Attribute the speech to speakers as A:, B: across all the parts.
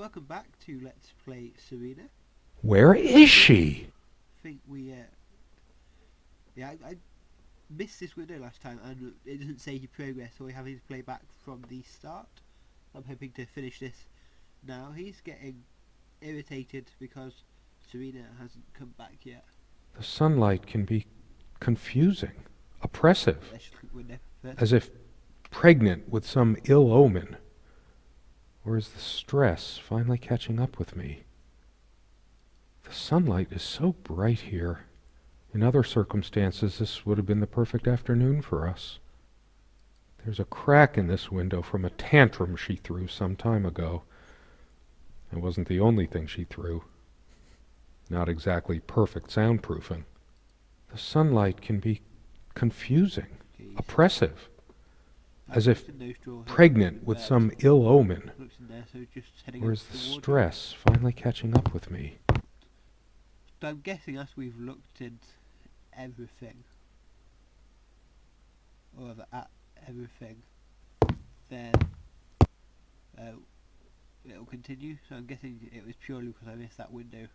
A: welcome back to Let's Play Serena.
B: Where is she?
A: I think I missed this window last time and it doesn't say your progress, so we're having to play back from the start. I'm hoping to finish this now. He's getting irritated because Serena hasn't come back yet.
B: The sunlight can be confusing, oppressive, as if pregnant with some ill omen. Or is the stress finally catching up with me? The sunlight is so bright here. In other circumstances, this would have been the perfect afternoon for us. There's a crack in this window from a tantrum she threw some time ago. It wasn't the only thing she threw. Not exactly perfect soundproofing. The sunlight can be confusing, oppressive, as if pregnant with some ill omen. Or is the stress finally catching up with me?
A: So I'm guessing as we've looked at everything, or at everything, then it'll continue. So I'm guessing it was purely because I missed that window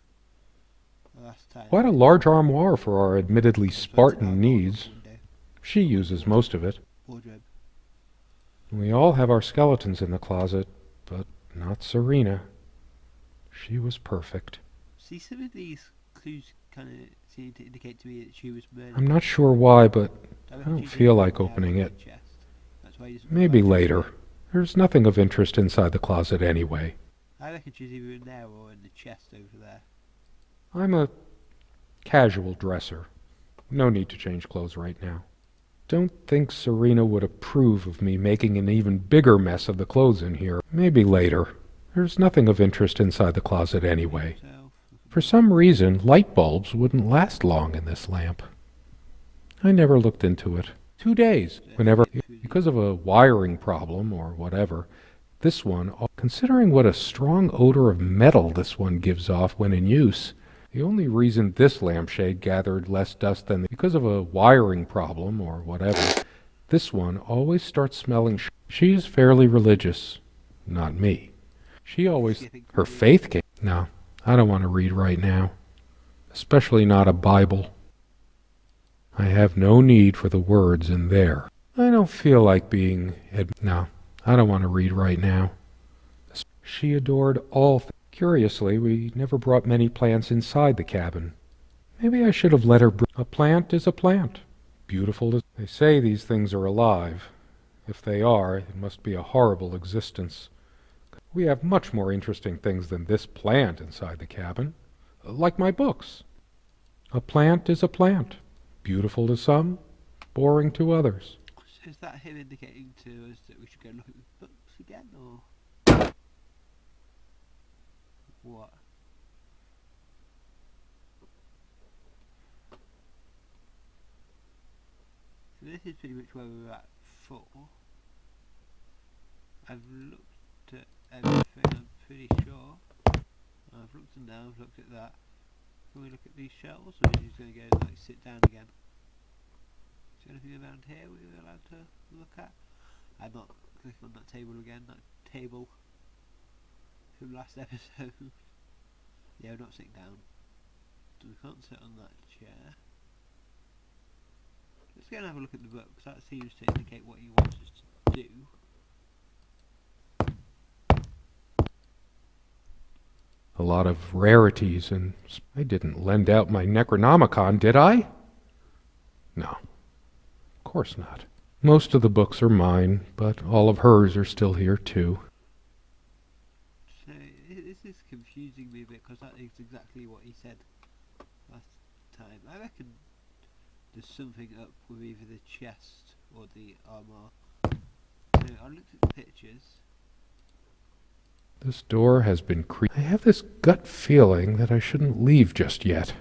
A: last time.
B: Quite a large armoire for our admittedly Spartan needs. She uses most of it.
A: Wardrobe.
B: We all have our skeletons in the closet, but not Serena. She was perfect.
A: See, some of these clues kind of seem to indicate to me that she was murdered.
B: I'm not sure why, but I don't feel like opening it. Maybe later. There's nothing of interest inside the closet anyway.
A: I reckon she's either in there or in the chest over there.
B: I'm a casual dresser. No need to change clothes right now. Don't think Serena would approve of me making an even bigger mess of the clothes in here. Maybe later. There's nothing of interest inside the closet anyway. For some reason, light bulbs wouldn't last long in this lamp. I never looked into it. 2 days, because of a wiring problem or whatever. This one, considering what a strong odor of metal this one gives off when in use, the only reason this lampshade gathered less dust than because of a wiring problem or whatever, this one always starts smelling. She is fairly religious, not me. She always, her faith came. No, I don't want to read right now, especially not a Bible. I have no need for the words in there. I don't feel like being. No, I don't want to read right now. She adored all things. Curiously, we never brought many plants inside the cabin. Maybe I should have let her. A plant is a plant. Beautiful as they say, these things are alive. If they are, it must be a horrible existence. We have much more interesting things than this plant inside the cabin. Like my books. A plant is a plant. Beautiful to some, boring to others.
A: So is that him indicating to us that we should go look at the books again, or what? So this is pretty much where we're at for. I've looked at everything, I'm pretty sure. I've looked and down, I've looked at that. Can we look at these shelves, or is he just going to go and sit down again? Is there anything around here we were allowed to look at? I'm not clicking on that table again, that table from last episode. Yeah, we're not sitting down. So we can't sit on that chair. Let's go and have a look at the books. That seems to indicate what he wants us to do.
B: A lot of rarities, and I didn't lend out my Necronomicon, did I? No, of course not. Most of the books are mine, but all of hers are still here too.
A: So this is confusing me a bit, because that is exactly what he said last time. I reckon there's something up with either the chest or the armour. So I looked at the pictures.
B: This door has been creaked. I have this gut feeling that I shouldn't leave just yet.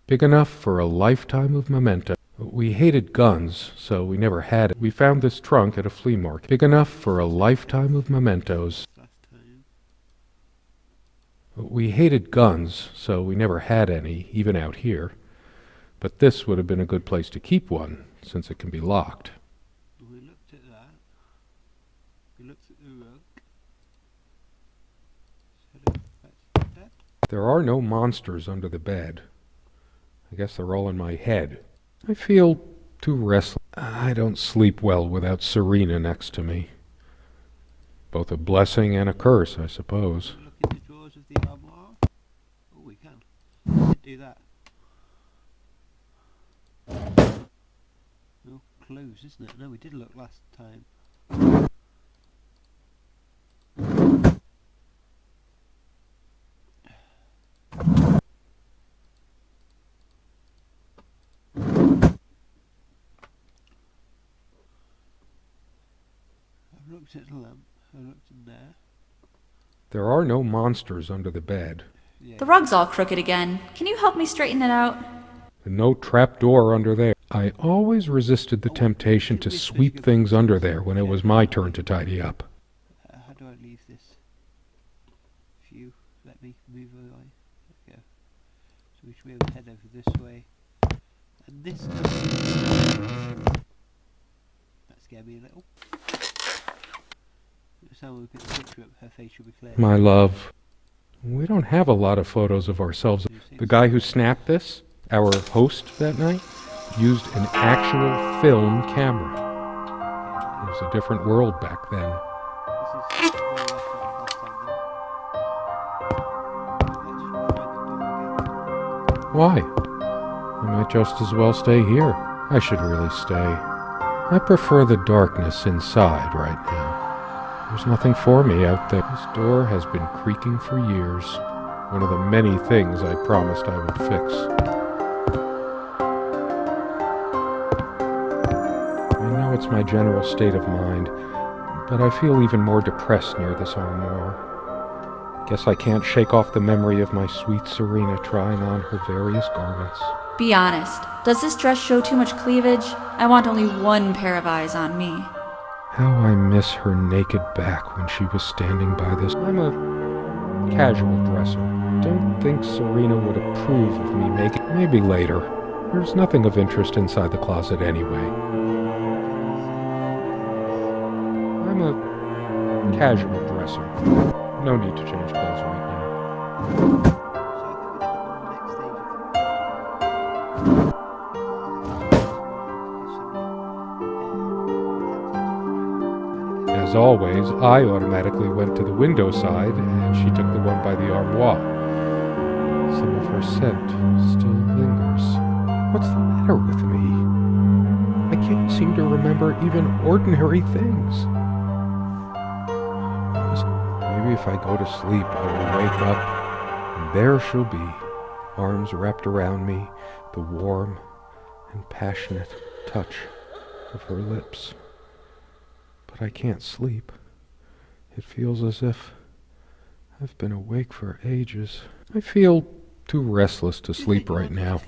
B: Big enough for a lifetime of memento. We hated guns, so we never had it. We found this trunk at a flea market. Big enough for a lifetime of mementos. We hated guns, so we never had any, even out here. But this would have been a good place to keep one, since it can be locked.
A: We looked at that.
B: There are no monsters under the bed. I guess they're all in my head. I feel too restless. I don't sleep well without Serena next to me. Both a blessing and a curse, I suppose.
A: Look in the drawers of the armoire. Oh, we can. We did do that. Oh, closed, isn't it? No, we did look last time. I've looked at the lamp. I've looked in there.
B: There are no monsters under the bed.
A: Yeah.
C: The rug's all crooked again. Can you help me straighten it out?
B: And no trap door under there. I always resisted the temptation to sweep things under there when it was my turn to tidy up.
A: How do I leave this? If you let me move away. There we go. So we should be able to head over this way. And this that scared me a little. Someone will pick the picture up, her face should be clear.
B: My love, we don't have a lot of photos of ourselves. The guy who snapped this, our host that night, used an actual film camera. It was a different world back then.
A: This is where I left it last time though.
B: Why? I might just as well stay here. I should really stay. I prefer the darkness inside right now. There's nothing for me out there. This door has been creaking for years. One of the many things I promised I would fix. I know it's my general state of mind, but I feel even more depressed near this armoire. Guess I can't shake off the memory of my sweet Serena trying on her various garments.
C: Be honest. Does this dress show too much cleavage? I want only one pair of eyes on me.
B: How I miss her naked back when she was standing by this. I'm a casual dresser. Don't think Serena would approve of me making... Maybe later. There's nothing of interest inside the closet anyway. I'm a casual dresser. No need to change clothes right now. As always, I automatically went to the window side, and she took the one by the armoire. Some of her scent still lingers. What's the matter with me? I can't seem to remember even ordinary things. Maybe if I go to sleep, I will wake up, and there she'll be, arms wrapped around me, the warm and passionate touch of her lips. But I can't sleep. It feels as if I've been awake for ages. I feel too restless to sleep right now.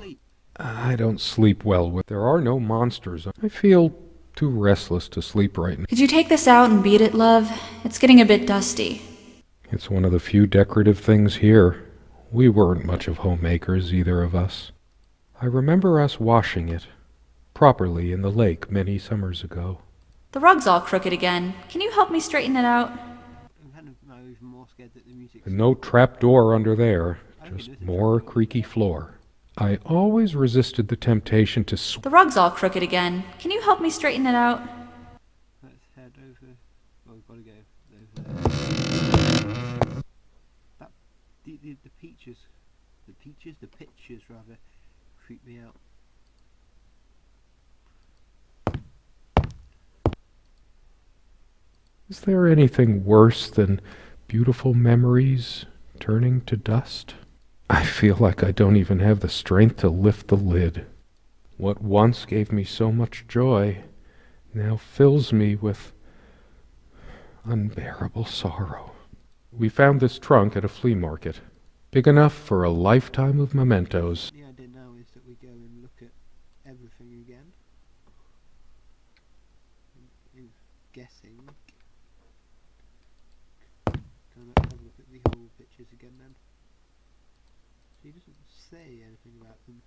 B: I don't sleep well with... There are no monsters. I feel too restless to sleep right now.
C: Could you take this out and beat it, love? It's getting a bit dusty.
B: It's one of the few decorative things here. We weren't much of homemakers, either of us. I remember us washing it properly in the lake many summers ago.
C: The rug's all crooked again. Can you help me straighten it out?
A: I'm kind of now even more scared that the music's...
B: And no trap door under there, just more creaky floor. I always resisted the temptation to
C: The rug's all crooked again. Can you help me straighten it out?
A: Let's head over... Well, we've got to go over there. That... The peaches... The pictures rather, creep me out.
B: Is there anything worse than beautiful memories turning to dust? I feel like I don't even have the strength to lift the lid. What once gave me so much joy now fills me with unbearable sorrow. We found this trunk at a flea market, big enough for a lifetime of mementos.
A: The idea now is that we go and look at everything again. I'm guessing. Can I have a look at the whole pictures again then? She doesn't say anything about them.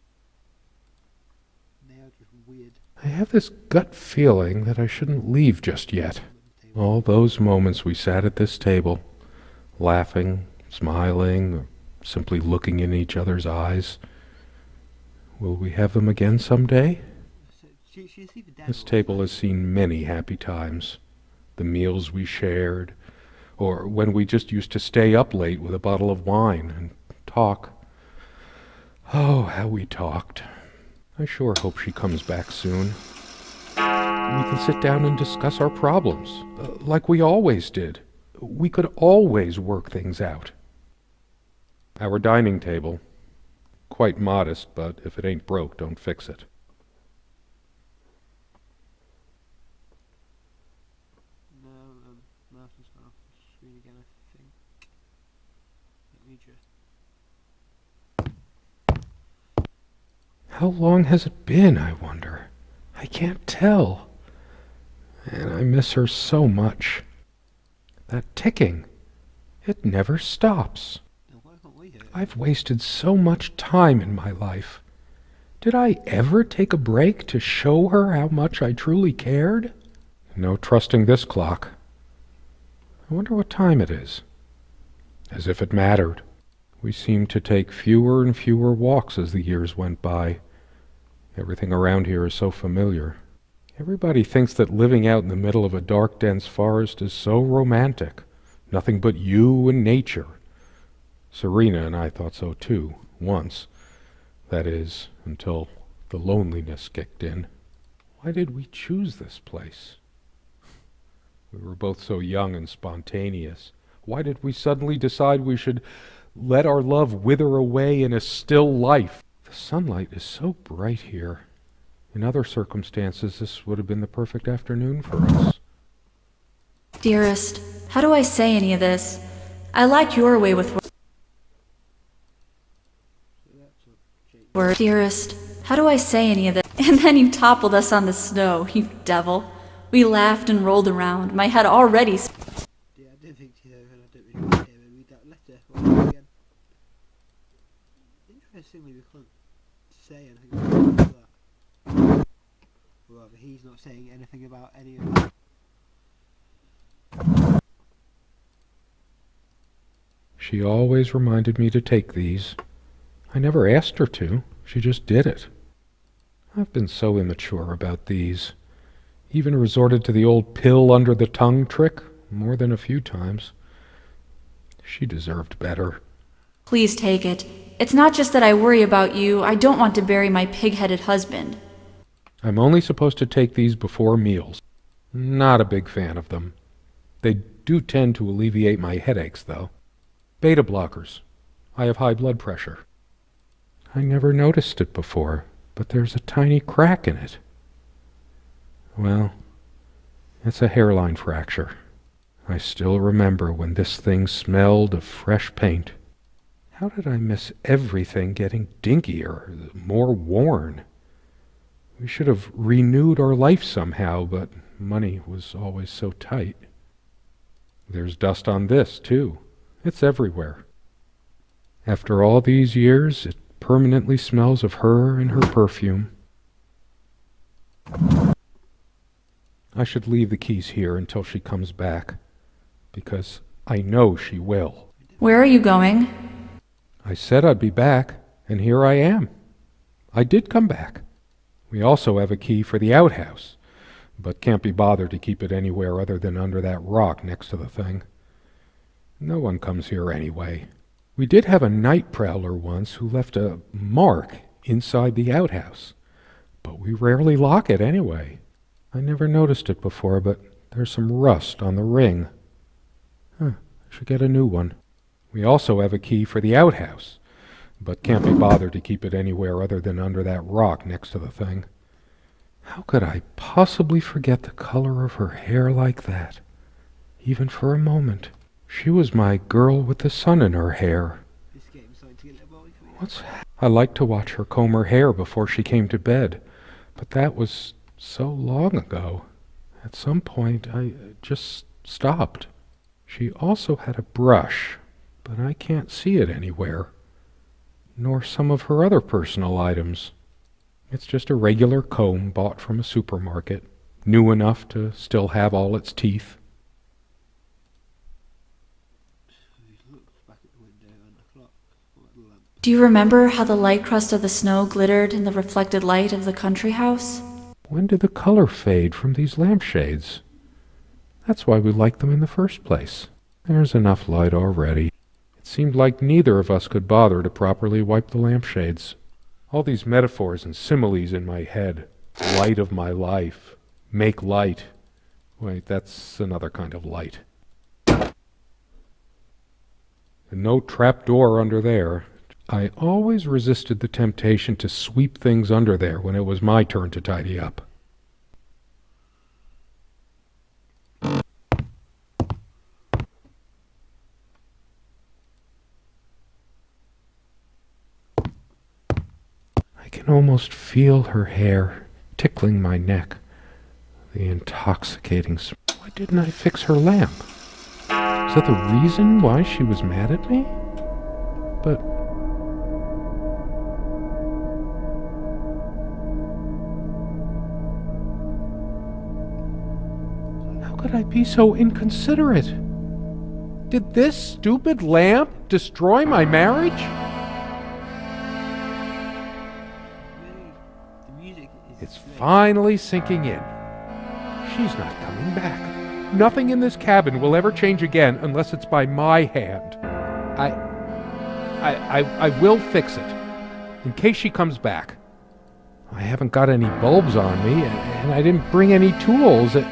A: They are just weird.
B: I have this gut feeling that I shouldn't leave just yet. All those moments we sat at this table, laughing, smiling, simply looking in each other's eyes. Will we have them again someday? This table has seen many happy times. The meals we shared, or when we just used to stay up late with a bottle of wine and talk. Oh, how we talked. I sure hope she comes back soon. We can sit down and discuss our problems, like we always did. We could always work things out. Our dining table. Quite modest, but if it ain't broke, don't fix it.
A: No, Martin's gone off the screen again, I think. Let me just...
B: How long has it been, I wonder? I can't tell. And I miss her so much. That ticking, it never stops.
A: Now, why can't we hear it?
B: I've wasted so much time in my life. Did I ever take a break to show her how much I truly cared? No trusting this clock. I wonder what time it is. As if it mattered. We seemed to take fewer and fewer walks as the years went by. Everything around here is so familiar. Everybody thinks that living out in the middle of a dark, dense forest is so romantic. Nothing but you and nature. Serena and I thought so too, once. That is, until the loneliness kicked in. Why did we choose this place? We were both so young and spontaneous. Why did we suddenly decide we should let our love wither away in a still life? The sunlight is so bright here. In other circumstances, this would have been the perfect afternoon for us.
C: Dearest, how do I say any of this? I like your way with words. Dearest, how do I say any of this? And then you toppled us on the snow, you devil. We laughed and rolled around, my head already...
A: Yeah, I did think to her, and I don't really want to hear her read that letter once again. Interestingly, we can't say anything about that. Or rather, he's not saying anything about any of that.
B: She always reminded me to take these. I never asked her to. She just did it. I've been so immature about these. Even resorted to the old pill under the tongue trick more than a few times. She deserved better.
C: Please take it. It's not just that I worry about you, I don't want to bury my pig-headed husband.
B: I'm only supposed to take these before meals. Not a big fan of them. They do tend to alleviate my headaches, though. Beta blockers. I have high blood pressure. I never noticed it before, but there's a tiny crack in it. Well, it's a hairline fracture. I still remember when this thing smelled of fresh paint. How did I miss everything getting dinkier, more worn? We should have renewed our life somehow, but money was always so tight. There's dust on this, too. It's everywhere. After all these years, it permanently smells of her and her perfume. I should leave the keys here until she comes back, because I know she will.
C: Where are you going?
B: I said I'd be back, and here I am. I did come back. We also have a key for the outhouse, but can't be bothered to keep it anywhere other than under that rock next to the thing. No one comes here anyway. We did have a night prowler once who left a mark inside the outhouse, but we rarely lock it anyway. I never noticed it before, but there's some rust on the ring. I should get a new one. We also have a key for the outhouse, but can't be bothered to keep it anywhere other than under that rock next to the thing. How could I possibly forget the color of her hair like that, even for a moment? She was my girl with the sun in her hair.
A: This game's starting to get a little boring for me.
B: I liked to watch her comb her hair before she came to bed, but that was so long ago. At some point, I just stopped. She also had a brush, but I can't see it anywhere, nor some of her other personal items. It's just a regular comb bought from a supermarket, new enough to still have all its teeth.
A: He looks back at the window and the clock.
C: Do you remember how the light crust of the snow glittered in the reflected light of the country house?
B: When did the color fade from these lampshades? That's why we liked them in the first place. There's enough light already. It seemed like neither of us could bother to properly wipe the lampshades. All these metaphors and similes in my head. Light of my life. Make light. Wait, that's another kind of light. And no trap door under there. I always resisted the temptation to sweep things under there when it was my turn to tidy up. I can almost feel her hair tickling my neck. The intoxicating smell. Why didn't I fix her lamp? Is that the reason why she was mad at me? But how could I be so inconsiderate? Did this stupid lamp destroy my marriage?
A: Really, the music is
B: It's
A: great.
B: finally sinking in. She's not coming back. Nothing in this cabin will ever change again unless it's by my hand. I will fix it, in case she comes back. I haven't got any bulbs on me, and I didn't bring any tools. Wait,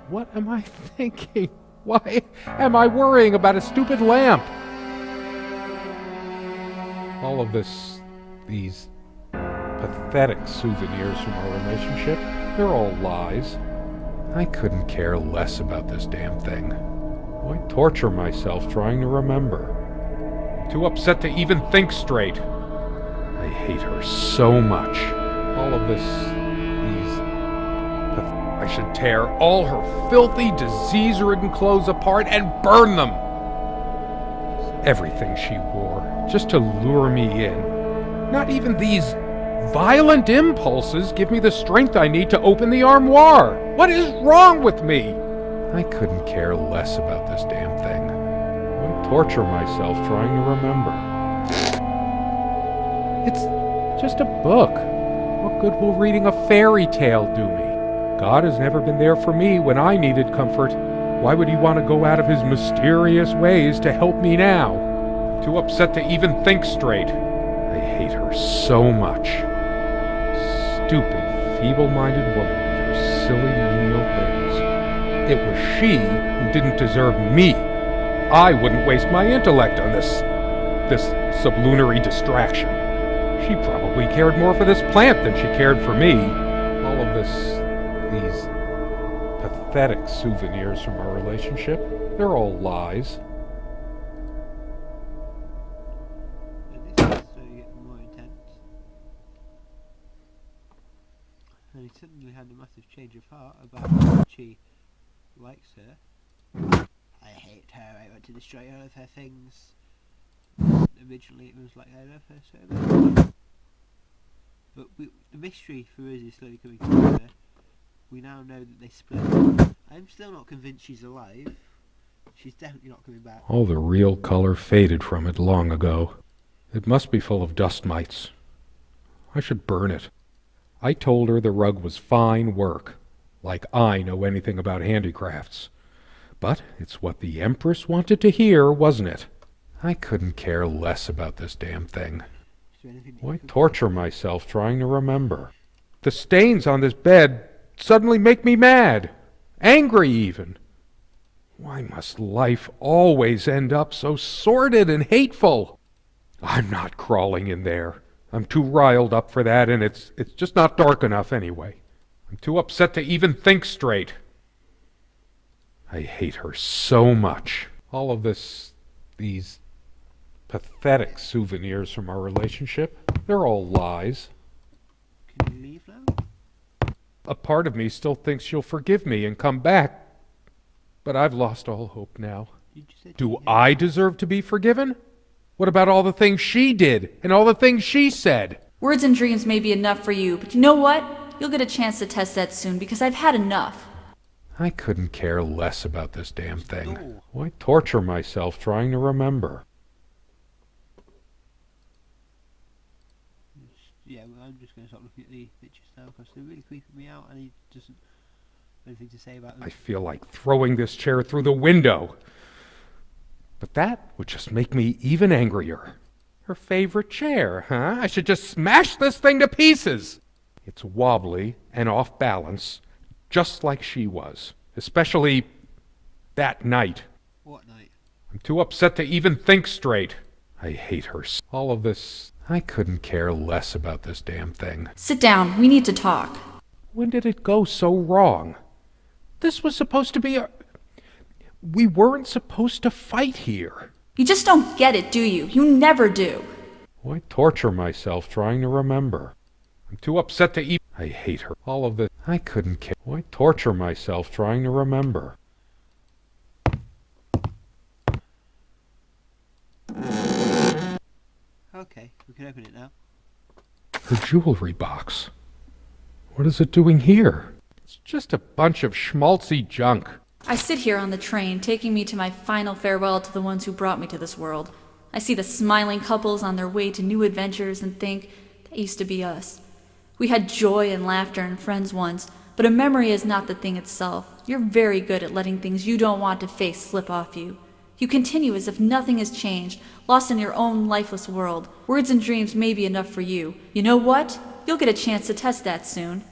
B: what am I thinking? Why am I worrying about a stupid lamp? All of these pathetic souvenirs from our relationship, they're all lies. I couldn't care less about this damn thing. Why torture myself trying to remember? I'm too upset to even think straight. I hate her so much. All of I should tear all her filthy, disease-ridden clothes apart and burn them. Everything she wore, just to lure me in. Not even these violent impulses give me the strength I need to open the armoire. What is wrong with me? I couldn't care less about this damn thing. Why torture myself trying to remember? It's just a book. What good will reading a fairy tale do me? God has never been there for me when I needed comfort. Why would he want to go out of his mysterious ways to help me now? Too upset to even think straight. I hate her so much. Stupid, feeble-minded woman with her silly, menial things. It was she who didn't deserve me. I wouldn't waste my intellect on this sublunary distraction. She probably cared more for this plant than she cared for me. All of these pathetic souvenirs from our relationship, they're all lies.
A: And this is getting more intense. And he suddenly had a massive change of heart about how much he likes her. I hate her, I want to destroy all of her things. Originally it was like, I love her so much. But the mystery for us is slowly coming together. We now know that they split. I'm still not convinced she's alive. She's definitely not coming back.
B: All the real color faded from it long ago. It must be full of dust mites. I should burn it. I told her the rug was fine work, like I know anything about handicrafts. But it's what the Empress wanted to hear, wasn't it? I couldn't care less about this damn thing.
A: Is there anything that
B: Why
A: you could
B: torture myself trying to remember? The stains on this bed suddenly make me mad. Angry, even. Why must life always end up so sordid and hateful? I'm not crawling in there. I'm too riled up for that, and it's just not dark enough anyway. I'm too upset to even think straight. I hate her so much. All of these pathetic souvenirs from our relationship, they're all lies.
A: Can you leave now?
B: A part of me still thinks she'll forgive me and come back, but I've lost all hope now.
A: You just said
B: Do
A: you hate
B: I deserve to be forgiven? What about all the things she did and all the things she said?
C: Words and dreams may be enough for you, but you know what? You'll get a chance to test that soon because I've had enough.
B: I couldn't care less about this damn thing.
A: No.
B: Why torture myself trying to remember?
A: yeah, well, I'm just going to stop looking at the pictures now because they're really creeping me out and he doesn't have anything to say about them.
B: I feel like throwing this chair through the window. But that would just make me even angrier. Her favorite chair, huh? I should just smash this thing to pieces. It's wobbly and off balance, just like she was. Especially that night.
A: What night?
B: I'm too upset to even think straight. I hate her. All of this, I couldn't care less about this damn thing.
C: Sit down. We need to talk.
B: When did it go so wrong? This was supposed to be a... We weren't supposed to fight here.
C: You just don't get it, do you? You never do.
B: Why torture myself trying to remember? I'm too upset to even... I hate her. All of this, I couldn't care. Why torture myself trying to remember?
A: Okay, we can open it now.
B: Her jewelry box. What is it doing here? It's just a bunch of schmaltzy junk.
C: I sit here on the train, taking me to my final farewell to the ones who brought me to this world. I see the smiling couples on their way to new adventures and think, that used to be us. We had joy and laughter and friends once, but a memory is not the thing itself. You're very good at letting things you don't want to face slip off you. You continue as if nothing has changed, lost in your own lifeless world. Words and dreams may be enough for you. You know what? You'll get a chance to test that soon.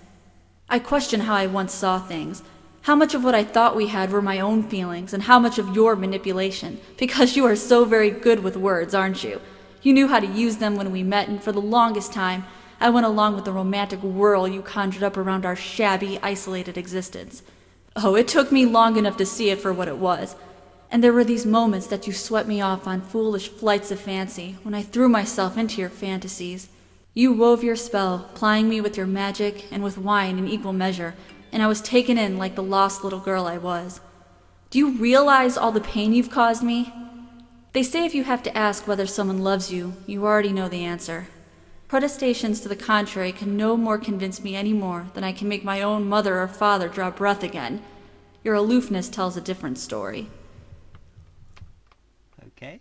C: I question how I once saw things. How much of what I thought we had were my own feelings, and how much of your manipulation, because you are so very good with words, aren't you? You knew how to use them when we met, and for the longest time, I went along with the romantic whirl you conjured up around our shabby, isolated existence. Oh, it took me long enough to see it for what it was. And there were these moments that you swept me off on foolish flights of fancy, when I threw myself into your fantasies. You wove your spell, plying me with your magic and with wine in equal measure, and I was taken in like the lost little girl I was. Do you realize all the pain you've caused me? They say if you have to ask whether someone loves you, you already know the answer. Protestations to the contrary can no more convince me any more than I can make my own mother or father draw breath again. Your aloofness tells a different story.
A: Okay.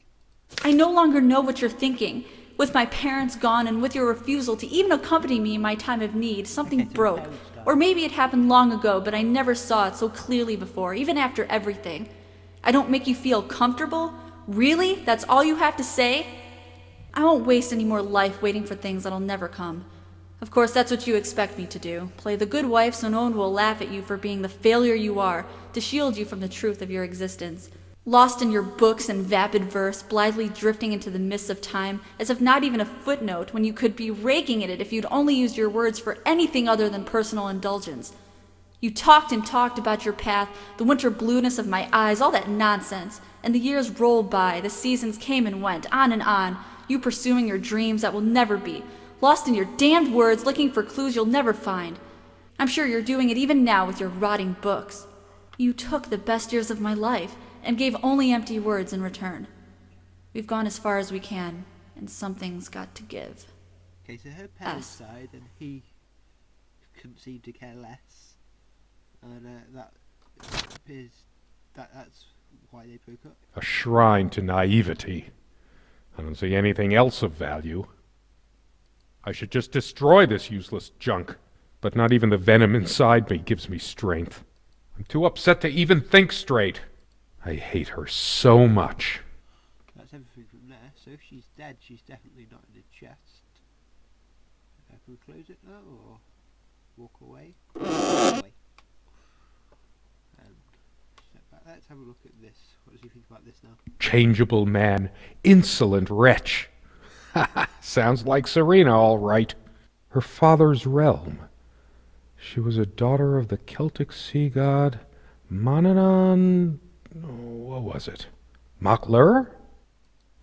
C: I no longer know what you're thinking. With my parents gone and with your refusal to even accompany me in my time of need, something broke. Or maybe it happened long ago, but I never saw it so clearly before, even after everything. I don't make you feel comfortable? Really? That's all you have to say? I won't waste any more life waiting for things that'll never come. Of course, that's what you expect me to do. Play the good wife so no one will laugh at you for being the failure you are, to shield you from the truth of your existence. Lost in your books and vapid verse, blithely drifting into the mists of time, as if not even a footnote when you could be raking at it if you'd only used your words for anything other than personal indulgence. You talked and talked about your path, the winter blueness of my eyes, all that nonsense, and the years rolled by, the seasons came and went, on and on, you pursuing your dreams that will never be, lost in your damned words, looking for clues you'll never find. I'm sure you're doing it even now with your rotting books. You took the best years of my life, and gave only empty words in return. We've gone as far as we can, and something's got to give.
A: Okay, so her parents died, and he couldn't seem to care less, and that appears that's why they broke up.
B: A shrine to naivety. I don't see anything else of value. I should just destroy this useless junk, but not even the venom inside me gives me strength. I'm too upset to even think straight. I hate her so much.
A: That's everything from there. So if she's dead, she's definitely not in the chest. Can we close it now, or walk away? Walk away. And step back. Let's have a look at this. What does he think about this now?
B: Changeable man, insolent wretch. Sounds like Serena, all right. Her father's realm. She was a daughter of the Celtic sea god Manannán. What was it? Maclur?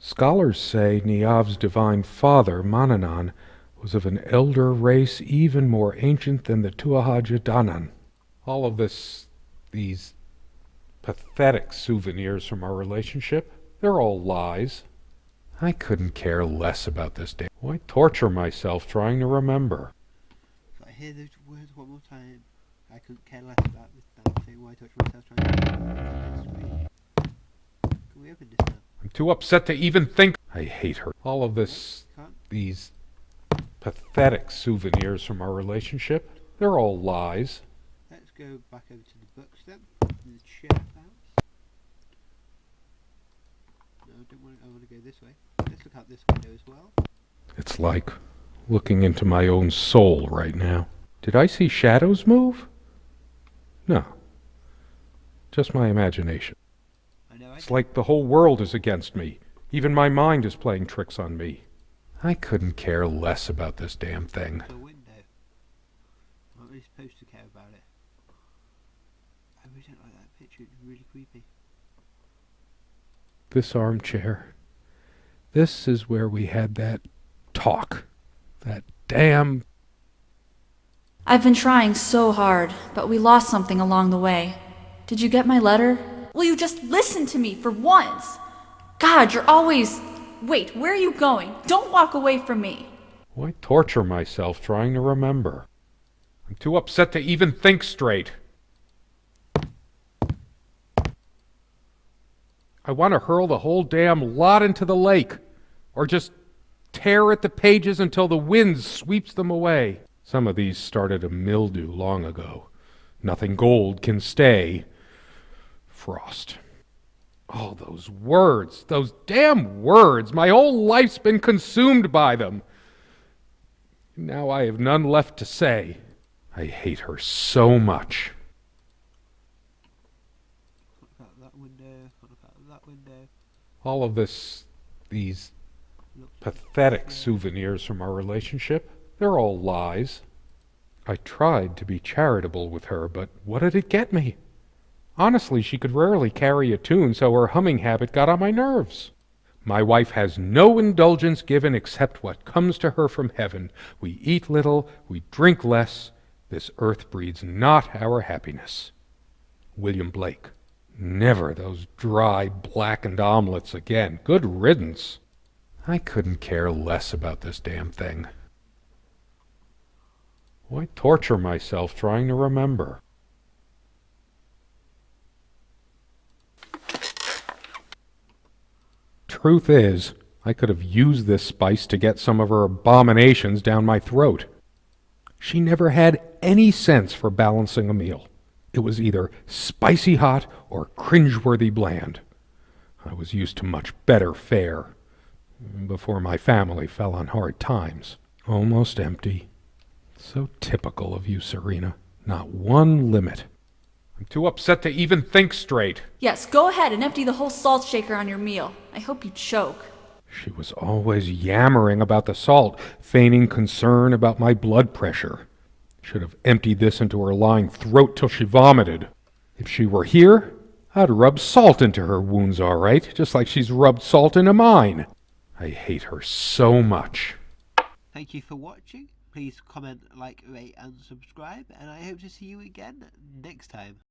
B: Scholars say Niamh's divine father, Manannán, was of an elder race even more ancient than the Tuatha Danann. All of these pathetic souvenirs from our relationship, they're all lies. I couldn't care less about this day. Why torture myself trying to remember?
A: If I hear those words one more time, I couldn't care less about this damn thing. Why torture myself trying to remember? Can we open this now?
B: I'm too upset to even think. I hate her. All of these pathetic souvenirs from our relationship. They're all lies.
A: Let's go back over to the books then. The chair perhaps. No, I want to go this way. Let's look out this window as well.
B: It's like looking into my own soul right now. Did I see shadows move? No. Just my imagination. It's like the whole world is against me. Even my mind is playing tricks on me. I couldn't care less about this damn thing.
A: The window. I'm not really supposed to care about it. I really don't like that picture. It's really creepy.
B: This armchair. This is where we had that talk. That damn...
C: I've been trying so hard, but we lost something along the way. Did you get my letter? Will you just listen to me for once? God, you're always... Wait, where are you going? Don't walk away from me.
B: Why torture myself trying to remember? I'm too upset to even think straight. I want to hurl the whole damn lot into the lake. Or just tear at the pages until the wind sweeps them away. Some of these started to mildew long ago. Nothing gold can stay. Frost. Oh, those words. Those damn words. My whole life's been consumed by them. Now I have none left to say. I hate her so much.
A: Look out that window. Look out that window.
B: All of these pathetic souvenirs from our relationship, they're all lies. I tried to be charitable with her, but what did it get me? Honestly, she could rarely carry a tune, so her humming habit got on my nerves. My wife has no indulgence given except what comes to her from heaven. We eat little, we drink less. This earth breeds not our happiness. William Blake. Never those dry, blackened omelets again. Good riddance. I couldn't care less about this damn thing. Why torture myself trying to remember? Truth is, I could have used this spice to get some of her abominations down my throat. She never had any sense for balancing a meal. It was either spicy hot or cringeworthy bland. I was used to much better fare before my family fell on hard times. Almost empty. So typical of you, Serena. Not one limit. I'm too upset to even think straight.
C: Yes, go ahead and empty the whole salt shaker on your meal. I hope you choke.
B: She was always yammering about the salt, feigning concern about my blood pressure. Should have emptied this into her lying throat till she vomited. If she were here, I'd rub salt into her wounds all right, just like she's rubbed salt into mine. I hate her so much.
A: Thank you for watching. Please comment, like, rate and subscribe, and I hope to see you again next time.